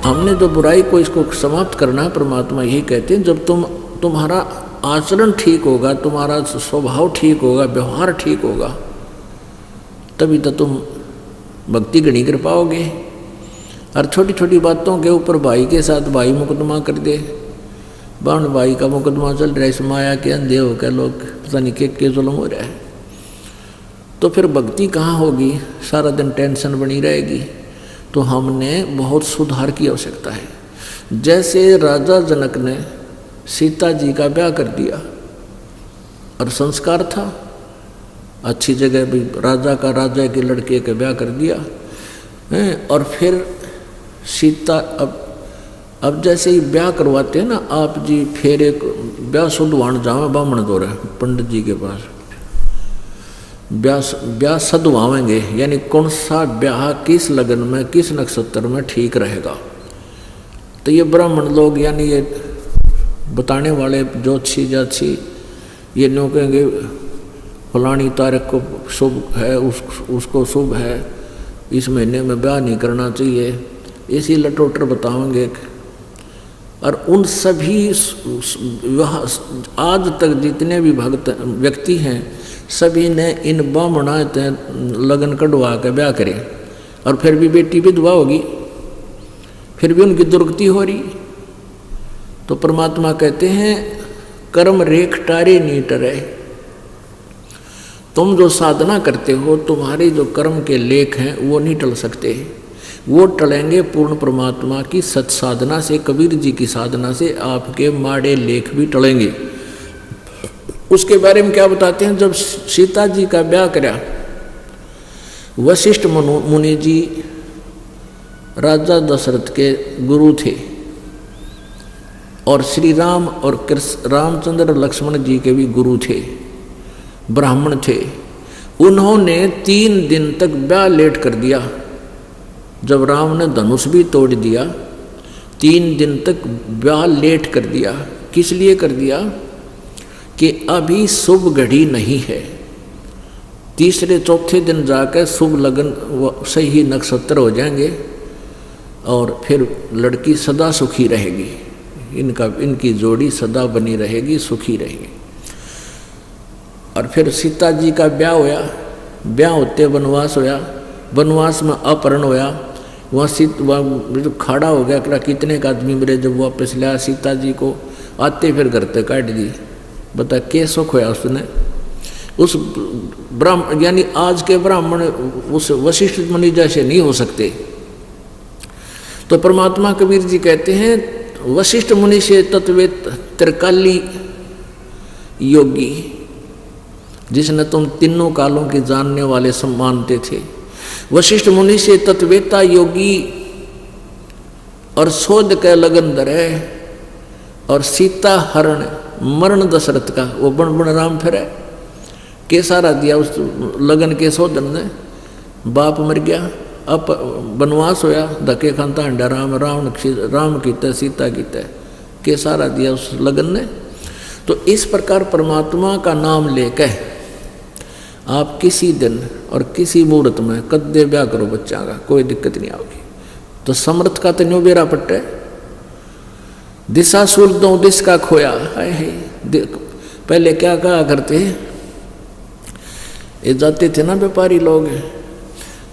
हमने जो बुराई को इसको समाप्त करना है, परमात्मा यही कहते हैं जब तुम्हारा आचरण ठीक होगा, तुम्हारा स्वभाव ठीक होगा, व्यवहार ठीक होगा, तभी तो तुम भक्ति गणी कर पाओगे। और छोटी छोटी बातों के ऊपर भाई के साथ भाई मुकदमा कर दे, बाण भाई का मुकदमा चल रहा है, इस माया के अंधे होकर लोग पता नहीं के जुल्म हो रहा है, तो फिर भक्ति कहाँ होगी? सारा दिन टेंशन बनी रहेगी। तो हमने बहुत सुधार की आवश्यकता है। जैसे राजा जनक ने सीता जी का ब्याह कर दिया और संस्कार था, अच्छी जगह भी राजा के लड़के के ब्याह कर दिया है, और फिर सीता अब जैसे ही ब्याह करवाते हैं ना आप जी, फिर एक ब्याह शुद्धवान जावे बामण दो रहे पंडित जी के पास, ब्याह सदवावेंगे, यानी कौन सा ब्याह किस लगन में किस नक्षत्र में ठीक रहेगा। तो ये ब्राह्मण लोग यानी ये बताने वाले ज्योतिषी जाछी ये न्यों कहेंगे फलानी तारीख को शुभ है, उसको शुभ है, इस महीने में ब्याह नहीं करना चाहिए, इसी लटोटर बताएंगे। और उन सभी आज तक जितने भी भक्त व्यक्ति हैं सभी ने इन ब्राह्मणात लगन कढ़वा के ब्याह करे, और फिर भी बेटी विधवा होगी, फिर भी उनकी दुर्गति हो रही। तो परमात्मा कहते हैं कर्म रेख टारे नहीं टरे। तुम जो साधना करते हो, तुम्हारे जो कर्म के लेख हैं वो नहीं टल सकते, वो टलेंगे पूर्ण परमात्मा की सत साधना से, कबीर जी की साधना से आपके माड़े लेख भी टलेंगे। उसके बारे में क्या बताते हैं? जब सीता जी का ब्याह करा, वशिष्ठ मुनि जी राजा दशरथ के गुरु थे, और श्री राम और रामचंद्र लक्ष्मण जी के भी गुरु थे, ब्राह्मण थे। उन्होंने 3 दिन तक ब्याह लेट कर दिया। जब राम ने धनुष भी तोड़ दिया, 3 दिन तक ब्याह लेट कर दिया। किस लिए कर दिया? कि अभी शुभ घड़ी नहीं है, तीसरे चौथे दिन जाकर शुभ लगन सही नक्षत्र हो जाएंगे, और फिर लड़की सदा सुखी रहेगी, इनकी जोड़ी सदा बनी रहेगी, सुखी रहेगी। और फिर सीता जी का ब्याह होया, ब्याह होते वनवास होया, वनवास में अपहरण होया, वहाँ खड़ा हो गया, कितने का आदमी मेरे जब वापस लाया सीता जी को, आते फिर घर तक काट दी। बता के सुख होया उसने? उस ब्राह्मण यानी आज के ब्राह्मण उस वशिष्ठ मुनि जैसे नहीं हो सकते। तो परमात्मा कबीर जी कहते हैं वशिष्ठ मुनि से तत्वेत त्रिकाली योगी, जिसने तुम तीनों कालों के जानने वाले मानते थे, वशिष्ठ मुनि से तत्वेता योगी, और शोध के लगन धरे, और सीता हरण मरण दशरथ का वो बन बन राम फिरे, के सारा दिया उस लगन के शोधन ने। बाप मर गया, अब वनवास होया, धके खानता अंडा राम कीता सीता कीता, के सारा दिया उस लगन ने। तो इस प्रकार परमात्मा का नाम लेकर आप किसी दिन और किसी मुहूर्त में कद्दे ब्याह करो बच्चा का, कोई दिक्कत नहीं आओगी। तो समर्थ का तो न्यू बेरा पट्टे, दिशा सूल दो दिश का खोया है। पहले क्या कहा करते, ये जाते थे ना व्यापारी लोग,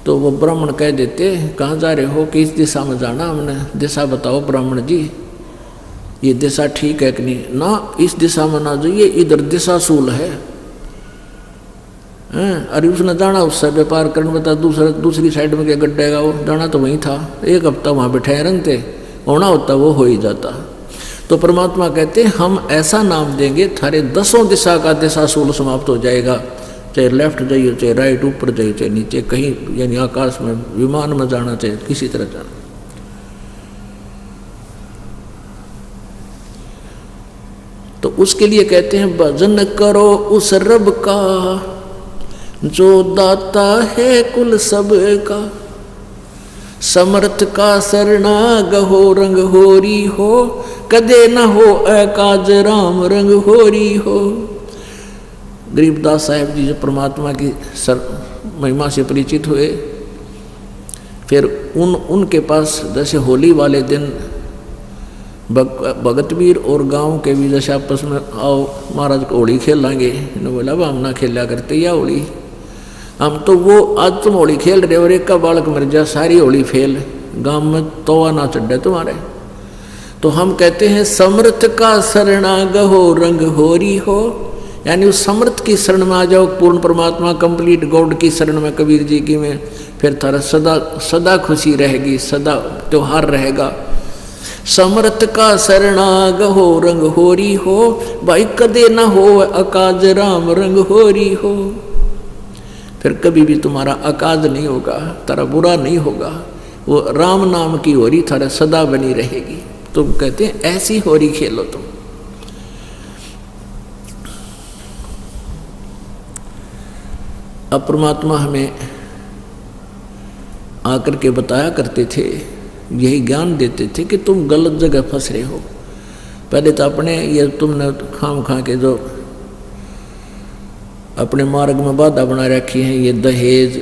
तो वो ब्राह्मण कह देते कहाँ जा रहे हो, कि इस दिशा में जाना, हमने दिशा बताओ ब्राह्मण जी, ये दिशा ठीक है कि नहीं? ना, इस दिशा में ना जाइए, इधर दिशा सूल है। अरे उसने जाना उससे व्यापार करने, बता दूसरी साइड में क्या गड्ढेगा, वो जाना तो वहीं था, 1 हफ्ता वहाँ बैठे रंगते, होना होता वो हो ही जाता। तो परमात्मा कहते हम ऐसा नाम देंगे, थारे 10 दिशा का दिशा सूल समाप्त हो जाएगा, चाहे लेफ्ट जाइए, चाहे राइट, ऊपर जाइए, चाहे नीचे, कहीं यानी आकाश में, विमान में जाना, चाहे किसी तरह जाना। तो उसके लिए कहते हैं भजन करो उस रब का जो दाता है कुल सब का, समर्थ का शरणा गहो रंग होरी हो, कदे न हो अकाज राम रंग होरी हो। गरीबदास साहब जी जो परमात्मा की महिमा से परिचित हुए, फिर उनके पास जैसे होली वाले दिन भगतवीर और गांव के भी जैसे आपस में आओ महाराज होली खेल लेंगे, इन्होंने बोला अब हम ना खेला करते या होली, हम तो वो आज तुम होली खेल रहे और एक का बालक मर जा सारी होली फेल, गांव में तोवा ना चढ़े तुम्हारे। तो हम कहते हैं समर्थ का शरणा गहो रंग होरी हो, यानी उस समर्थ की शरण में आ जाओ, पूर्ण परमात्मा कंप्लीट गॉड की शरण में, कबीर जी की में, फिर थारा सदा सदा खुशी रहेगी, सदा त्योहार रहेगा। समर्थ का शरणा गहो रंग होरी हो, भाई कदे न हो अकाज राम रंग होरी हो। फिर कभी भी तुम्हारा अकाज नहीं होगा, तारा बुरा नहीं होगा, वो राम नाम की होरी थारा सदा बनी रहेगी। तुम कहते हैं ऐसी होरी खेलो तुम। अब परमात्मा हमें आकर के बताया करते थे, यही ज्ञान देते थे कि तुम गलत जगह फंस रहे हो। पहले तो अपने ये तुमने खाम खा के जो अपने मार्ग में बाधा बना रखी है, ये दहेज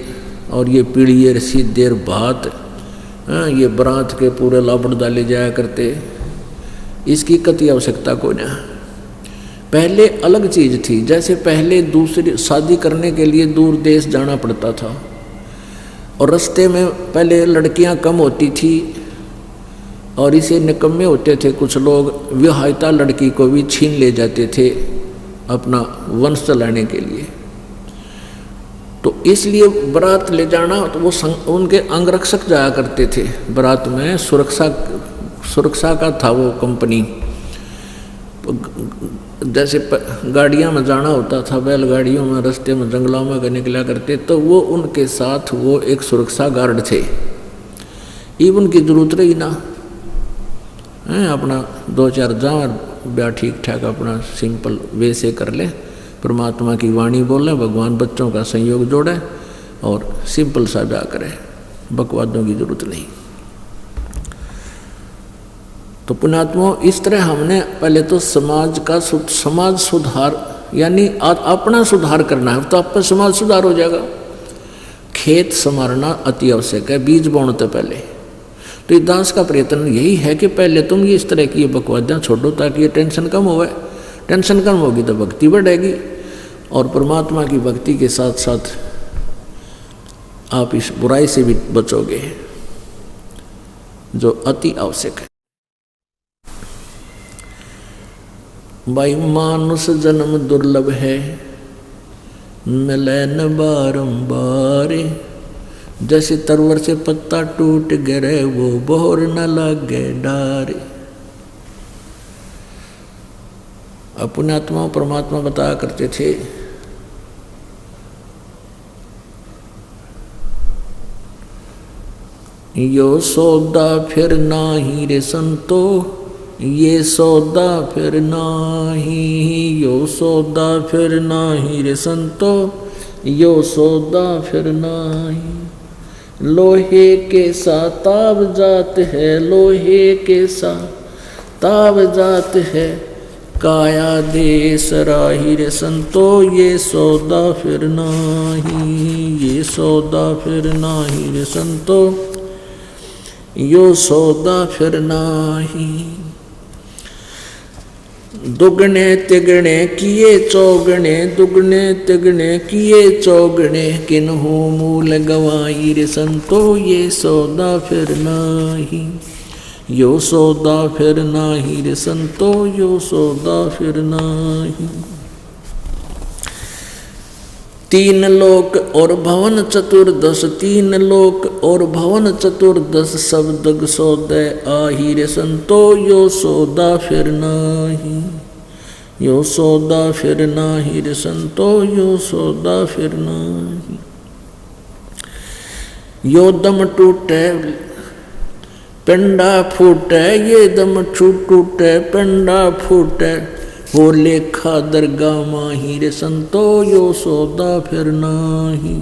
और ये पीढ़ी रसीद देर बात, ये बरात के पूरे लापड़ डाले जाया करते, इसकी कति आवश्यकता को ना। पहले अलग चीज़ थी, जैसे पहले दूसरी शादी करने के लिए दूर देश जाना पड़ता था और रास्ते में पहले लड़कियां कम होती थी और इसे निकम्मे होते थे कुछ लोग, विवाहिता लड़की को भी छीन ले जाते थे अपना वंश चलाने के लिए। तो इसलिए बारात ले जाना, तो वो उनके अंगरक्षक जाया करते थे बारात में, सुरक्षा का था वो कंपनी। जैसे गाड़ियां में जाना होता था, बैलगाड़ियों में, रास्ते में, जंगलों में निकला करते, तो वो उनके साथ वो एक सुरक्षा गार्ड थे। इवन की जरूरत रही ना, अपना 2-4 जावर ब्याह ठीक ठाक अपना सिंपल वे से कर ले, परमात्मा की वाणी बोले, भगवान बच्चों का संयोग जोड़े और सिंपल सा ब्याह करे, बकवादों की जरूरत नहीं। तो पुण्यात्माओं, इस तरह हमने पहले तो समाज सुधार यानी अपना सुधार करना है, तो आपका समाज सुधार हो जाएगा। खेत संवारना अति आवश्यक है, बीज बोने पहले। तो इस दास का प्रयत्न यही है कि पहले तुम ये इस तरह की बकवादियाँ छोड़ो, ताकि ये टेंशन कम होवे। टेंशन कम होगी तो भक्ति बढ़ेगी, और परमात्मा की भक्ति के साथ साथ आप इस बुराई से भी बचोगे जो अति आवश्यक है। भाई मानुष जन्म दुर्लभ है, मिले न बारंबार, जैसे तरवर से पत्ता टूट गिरे वो बोर न लगे डारे। अपने आत्मा परमात्मा बताया करते थे, यो सौदा फिर नाही रे संतो, ये सौदा फिर नाही, यो सौदा फिर नाही रे संतो, यो सौदा फिर नाही। लोहे के साथ ताव जात है, लोहे के साथ ताव जात है, काया देश राही रे संतो, ये सौदा फिर नाही, ये सौदा फिर नाही रे संतो, यो सौदा फिर नाही। दुगने तिगने किए चौगने, दुगने तिगने किए चौगने, किन्हू मूल गवाई रे संतो, ये सौदा फिर नाही, यो सौदा फिर नाही रे संतो, यो सौदा फिर नाही। 3 लोक और भवन चतुर्दश, 3 लोक और भवन चतुर्दश, शब्द सौदे आही रे संतो, यो सौदा फिर नाही, यो सौदा फिर नाही रे संतो, यो सौदा फिर नाही। यो दम टूटे पिंडा फूटे, ये दम टूटे पिंडा फूटे, हो लेखा दरगाह माही रे संतो, यो सौदा फिर नाही,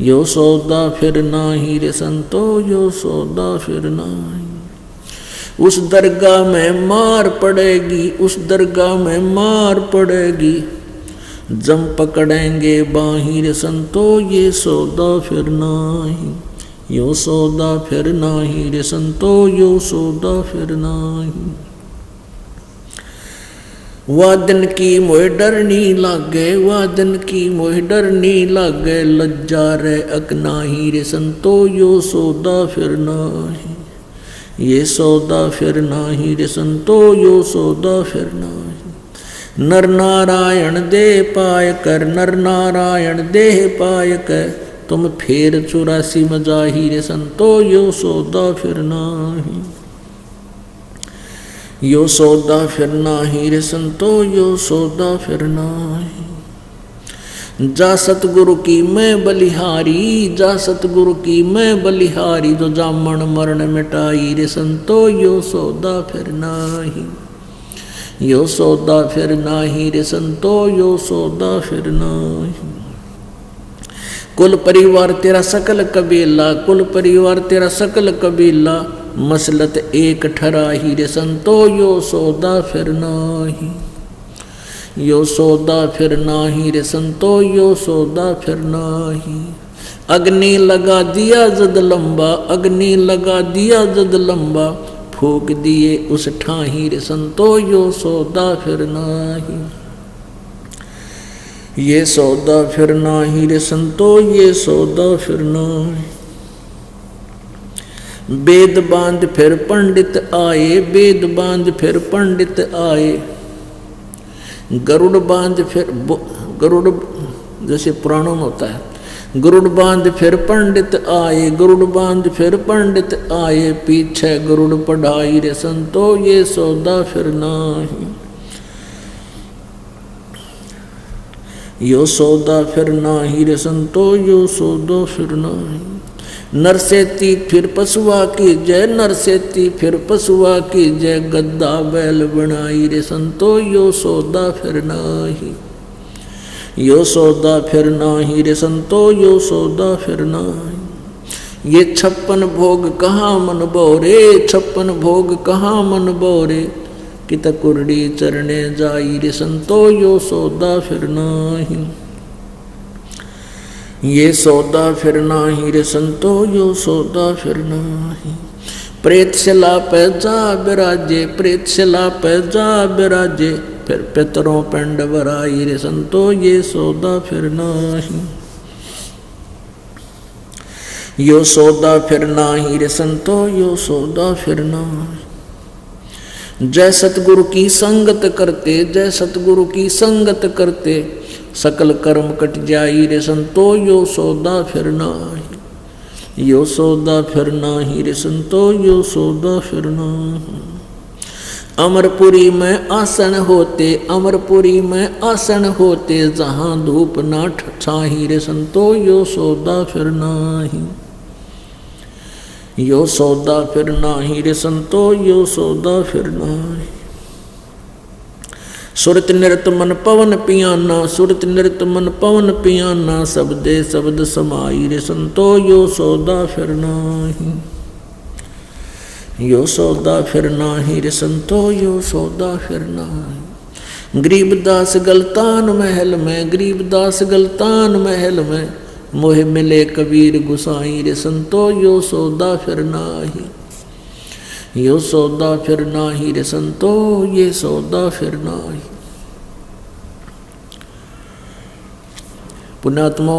यो सौदा फिर नाही रे संतो, यो सौदा फिर नाही। उस दरगाह में मार पड़ेगी, उस दरगाह में मार पड़ेगी, जम पकड़ेंगे बाही रे संतो, ये सौदा फिर नाही, यो सौदा फिर नाही रे संतो, यो सौदा फिर नाही। वादन की मोह डरनी लागे, वादन की मोह डरनी लागे, लज्जा रे अक नाही रे संतो, यो सौदा फिर नाही, ये सौदा फिर नाही रे संतो, यो सौदा फिर नाही। नर नारायण देह पाय कर, नर नारायण देह पाय कर, तुम फेर 84 मजाही रे संतो, यो सौदा फिर नाही, यो सौदा फिर नाही रे संतो, यो सौदा फिर नाही। जा सतगुरु की मैं बलिहारी, जा सतगुरु की मैं बलिहारी, जो जामन मरण मिटाई रे संतो, यो सौदा फिर नाही, यो सौदा फिर नाही रे संतो, यो सौदा फिर नाही। कुल परिवार तेरा सकल कबीला, कुल परिवार तेरा सकल कबीला, मसलत एक ठराही रे संतो, यो सौदा फिर नाही, यो सौदा फिर नाही रे संतो, यो सौदा फिर नाही। अग्नि लगा दिया जद लंबा, अग्नि लगा दिया जद लंबा, फूक दिए उस ठाही रे संतो, यो सौदा फिर नाही, ये सौदा फिर नाही रे संतो, ये सौदा फिर नाही। वेद बांध फिर पंडित आए, वेद बांध फिर पंडित आए, गरुड़ बांध फिर गरुड़ जैसे पुराणों में होता है, गरुड़ बांध फिर पंडित आए, गरुड़ बांध फिर पंडित आए, पीछे गरुड़ पढ़ाई रे संतो, ये सौदा फिर नाही, यो सौदा फिर नाही रे संतो, यो सौदा फिर नाही। नरसेती फिर पशुआ की जय, नरसेती फिर पशुआ की जय, गद्दा बैल बनाई रे संतो, यो सौदा फिर नाही, यो सौदा फिर नाही रे संतो, यो सौदा फिर नाही। ये 56 भोग कहाँ मन बोरे, 56 भोग कहाँ मन बोरे, कित कुरड़ी चरणे जाई रे संतो, यो सौदा फिर नाही, ये सौदा फिर नाही रे संतो, यो सौदा फिर नाही। प्रेत शिला पे जा बिराजे, प्रेत शिला पे जा बिराजे, फिर पितरों पिंड भराई रे संतो, ये सौदा फिर नाही, यो सौदा फिर नाही रे संतो, यो सौदा फिर नाही। जय सतगुरु की संगत करते, जय सतगुरु की संगत करते, सकल कर्म कट जाई रे संतो, यो सौदा फिर नाही, यो सौदा फिर नाही रे संतो, यो सौदा फिर नाही। अमरपुरी में आसन होते, अमरपुरी में आसन होते, जहाँ धूप ना छाही रे संतो, यो सौदा फिर नाही, यो सौदा फिर नाही रे संतो, यो सौदा फिर नाही। सुरत नृत मन पवन पियाना, सुरत नृत मन पवन पियाना, शब्दे शब्द समाई रे संतो, यो सौदा फिर नाही, यो सौदा फिर नाही रे संतो, यो सौदा फिर नाही। गरीबदास गलतान महल में, गरीबदास गलतान महल में, मोह मिले कबीर गुसाई रे संतो, यो सौदा फिर नाही, यो सौदा फिर नाही रे संतो, ये सौदा फिर नाही। पुण्यात्मा,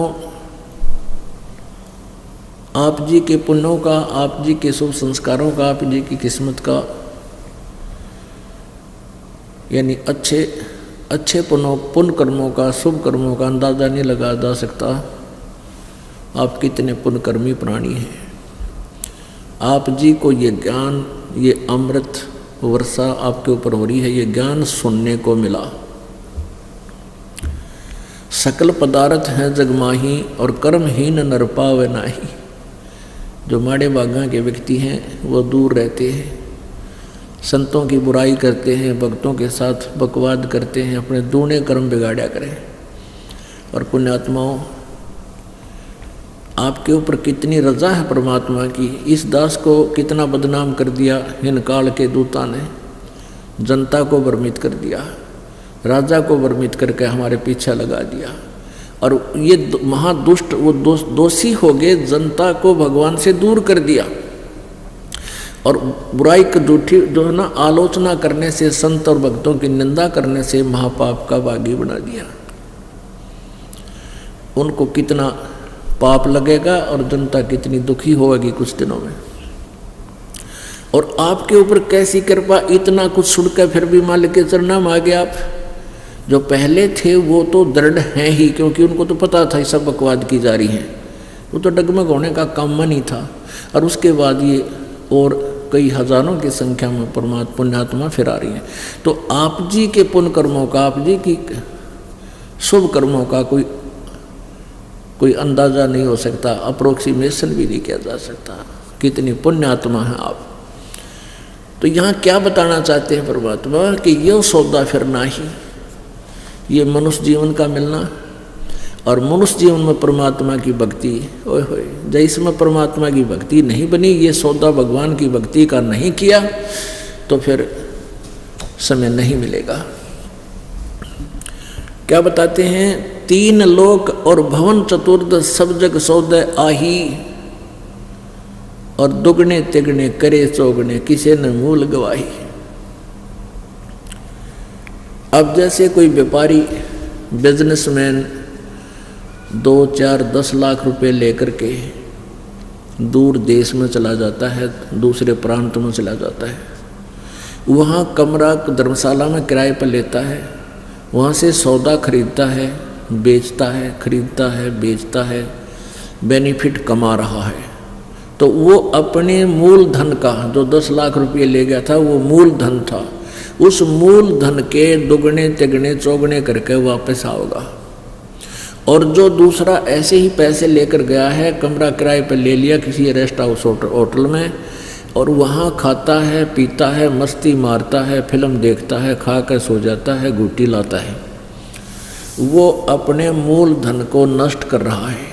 आप जी के पुण्यों का, आप जी के शुभ संस्कारों का, आप जी की किस्मत का, यानी अच्छे अच्छे पुण्य कर्मों का, शुभ कर्मों का अंदाजा नहीं लगा जा सकता। आप कितने पुण्यकर्मी प्राणी हैं। आप जी को ये ज्ञान, ये अमृत वर्षा आपके ऊपर हो रही है, ये ज्ञान सुनने को मिला। सकल पदार्थ हैं जगमाही, और कर्महीन नर पावे नाही। जो माड़े बागा के व्यक्ति हैं वो दूर रहते हैं, संतों की बुराई करते हैं, भक्तों के साथ बकवाद करते हैं, अपने दूने कर्म बिगाड़ा करें। और पुण्यात्माओं, आपके ऊपर कितनी रजा है परमात्मा की। इस दास को कितना बदनाम कर दिया इन काल के दूता ने, जनता को भ्रमित कर दिया, राजा को भ्रमित करके हमारे पीछे लगा दिया। और ये महादुष्ट वो दोषी हो गए, जनता को भगवान से दूर कर दिया और बुराई की झूठी जो है ना आलोचना करने से, संत और भक्तों की निंदा करने से महापाप का बागी बना दिया। उनको कितना पाप लगेगा और जनता कितनी दुखी होगी कुछ दिनों में। और आपके ऊपर कैसी कृपा, इतना कुछ सुनकर फिर भी मालिक के चरणों में आ गए आप। जो पहले थे वो तो दृढ़ हैं ही, क्योंकि उनको तो पता था ये सब बकवाद की जा रही है, वो तो डगमग होने का काम नहीं था। और उसके बाद ये और कई हजारों की संख्या में परमात्मा पुण्यात्मा फिर आ रही हैं। तो आप जी के पुण्य कर्मों का, आप जी की शुभ कर्मों का कोई अंदाजा नहीं हो सकता, अप्रोक्सीमेशन भी नहीं किया जा सकता। कितनी पुण्यात्मा है आप। तो यहाँ क्या बताना चाहते हैं परमात्मा कि ये सौदा फिरना ही, ये मनुष्य जीवन का मिलना और मनुष्य जीवन में परमात्मा की भक्ति, ओए होए, जिसमें परमात्मा की भक्ति नहीं बनी, ये सौदा भगवान की भक्ति का नहीं किया, तो फिर समय नहीं मिलेगा। क्या बताते हैं, 3 लोक और भवन चतुर्दश सब जग सौदे आही, और दुगने तिगने करे चौगने किसे न मूल गवाही। अब जैसे कोई व्यापारी बिजनेसमैन 2, 4, 10 लाख रुपए लेकर के दूर देश में चला जाता है, दूसरे प्रांत में चला जाता है, वहाँ कमरा धर्मशाला में किराए पर लेता है, वहाँ से सौदा खरीदता है, बेचता है, खरीदता है, बेचता है, बेनिफिट कमा रहा है। तो वो अपने मूल धन का, जो 10 लाख रुपये ले गया था वो मूल धन था, उस मूल धन के दुगने तिगने चौगने करके वापस आओगा। और जो दूसरा ऐसे ही पैसे लेकर गया है, कमरा किराए पर ले लिया किसी रेस्ट हाउस होटल में, और वहाँ खाता है, पीता है, मस्ती मारता है, फिल्म देखता है, खा कर सो जाता है, गुटी लाता है, वो अपने मूल धन को नष्ट कर रहा है।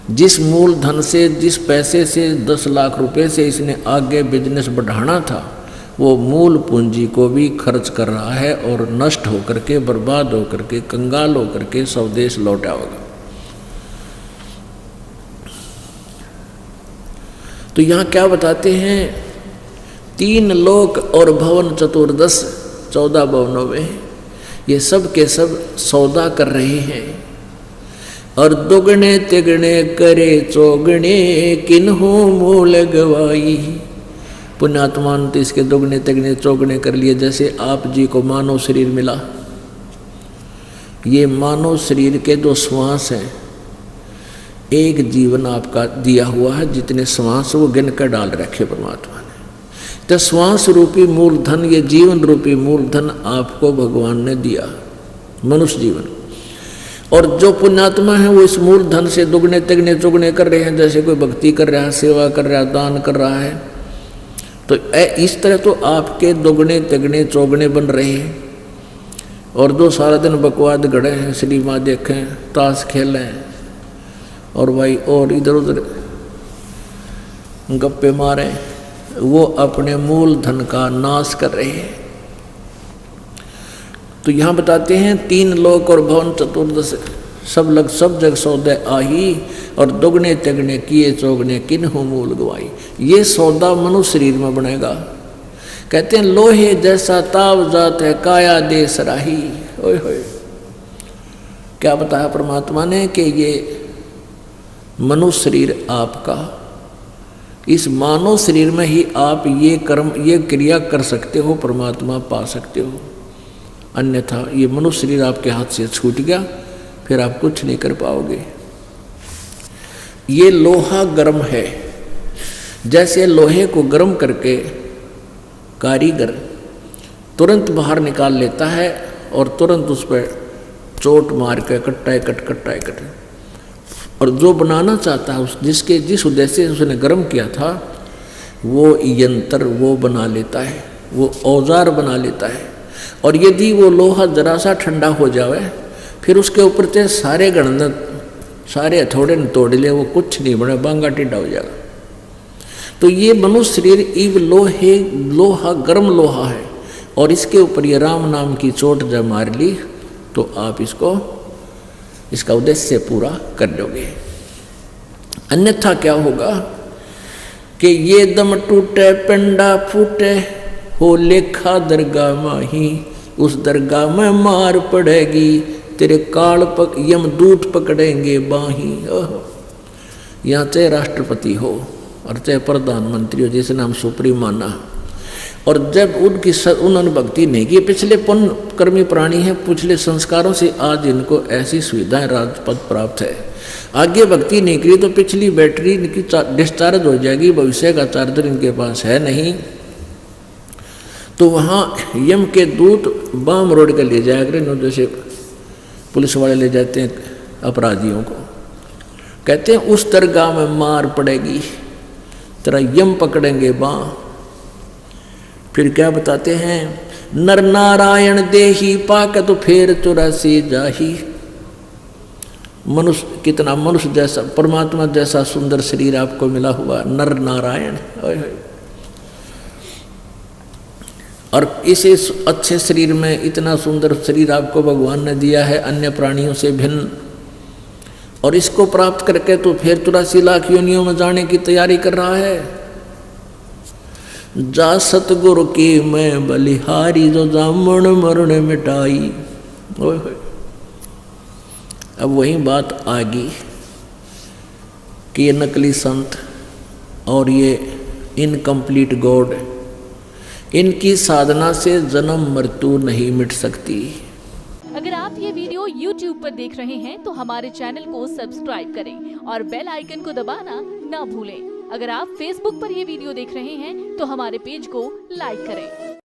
जिस मूल धन से, जिस पैसे से 10 लाख रुपए से इसने आगे बिजनेस बढ़ाना था, वो मूल पूंजी को भी खर्च कर रहा है और नष्ट होकर के, बर्बाद होकर के, कंगाल होकर के स्वदेश लौटा होगा। तो यहाँ क्या बताते हैं, 3 लोक और भवन चतुर्दश 14 भवनों में ये सब के सब सौदा कर रहे हैं, और दुगने तिगने करे चौगने किन्हू मूल गवाई। पुण्यात्मा ने तो इसके दुगने तिगने चौगने कर लिए। जैसे आप जी को मानव शरीर मिला, ये मानव शरीर के जो श्वास हैं, एक जीवन आपका दिया हुआ है, जितने श्वास वो गिन कर डाल रखे परमात्मा ने। तो श्वास रूपी मूलधन, ये जीवन रूपी मूलधन आपको भगवान ने दिया, मनुष्य जीवन। और जो पुण्यात्मा है वो इस मूलधन से दुगने तिगने चौगने कर रहे हैं। जैसे कोई भक्ति कर रहा है, सेवा कर रहा है, दान कर रहा है, तो इस तरह तो आपके दुगने तिगने चौगने बन रहे हैं। और जो सारा दिन बकवाद गढ़े हैं, सिनेमा देखें, ताश खेलें, और भाई और इधर उधर गप्पे मारें, वो अपने मूल धन का नाश कर रहे हैं। तो यहाँ बताते हैं 3 लोक और भवन चतुर्दश सब जग सौदे आही, और दुगने तिगने किए चौगने किन्हू मूल गवाई। ये सौदा मनुष्य शरीर में बनेगा। कहते हैं लोहे जैसा ताव जात है काया दे सराही। ओए होए, क्या बताया परमात्मा ने कि ये मनुष्य शरीर आपका, इस मानव शरीर में ही आप ये कर्म, ये क्रिया कर सकते हो, परमात्मा पा सकते हो। अन्यथा ये मनुष्य शरीर आपके हाथ से छूट गया, फिर आप कुछ नहीं कर पाओगे। ये लोहा गर्म है, जैसे लोहे को गर्म करके कारीगर तुरंत बाहर निकाल लेता है और तुरंत उस पर चोट मार के कट्टा कट, और जो बनाना चाहता है जिस उद्देश्य से उसने गर्म किया था, वो यंत्र वो बना लेता है, वो औजार बना लेता है। और यदि वो लोहा जरा सा ठंडा हो जाए, फिर उसके ऊपर से सारे गणना, सारे हथौड़े न तोड़ ले, वो कुछ नहीं बने, बांगा टिड्डा हो जाएगा। तो ये मनुष्य शरीर इव लोहा गर्म लोहा है, और इसके ऊपर ये राम नाम की चोट जब मार ली, तो आप इसको इसका उद्देश्य पूरा कर दोगे। अन्यथा क्या होगा कि ये दम टूटे पिंडा फूटे हो लेखा दरगाह माही, उस दरगाह में मार पड़ेगी तेरे काल यमदूत पकड़ेंगे बाही। यहाँ चाहे राष्ट्रपति हो और चाहे प्रधानमंत्री हो, जिसे नाम सुप्रीम माना, और जब उन्होंने भक्ति नहीं की, पिछले पुण्य कर्मी प्राणी हैं, पिछले संस्कारों से आज इनको ऐसी सुविधाएं राजपद प्राप्त है, आगे भक्ति नहीं करी तो पिछली बैटरी इनकी डिस्चार्ज हो जाएगी, भविष्य का चार्जर इनके पास है नहीं, तो वहाँ यम के दूत बाम रोड के ले जाया करें, जैसे पुलिस वाले ले जाते हैं अपराधियों को, कहते हैं उस दरगाह में मार पड़ेगी, तेरा यम पकड़ेंगे बाँ। फिर क्या बताते हैं, नर नारायण देही पाक तो फेर 84 जाही। मनुष्य, कितना मनुष्य जैसा परमात्मा जैसा सुंदर शरीर आपको मिला हुआ, नर नारायण। और इस अच्छे शरीर में इतना सुंदर शरीर आपको भगवान ने दिया है अन्य प्राणियों से भिन्न, और इसको प्राप्त करके तो फिर 84 लाख योनियों में जाने की तैयारी कर रहा है। जा सतगुरु की मैं बलिहारी, जो जामण मरण मिटाई। अब वही बात आ गई कि ये नकली संत और ये इनकम्प्लीट गॉड, इनकी साधना से जन्म मृत्यु नहीं मिट सकती। अगर आप ये वीडियो YouTube पर देख रहे हैं तो हमारे चैनल को सब्सक्राइब करें और बेल आइकन को दबाना ना भूलें। अगर आप Facebook पर ये वीडियो देख रहे हैं तो हमारे पेज को लाइक करें।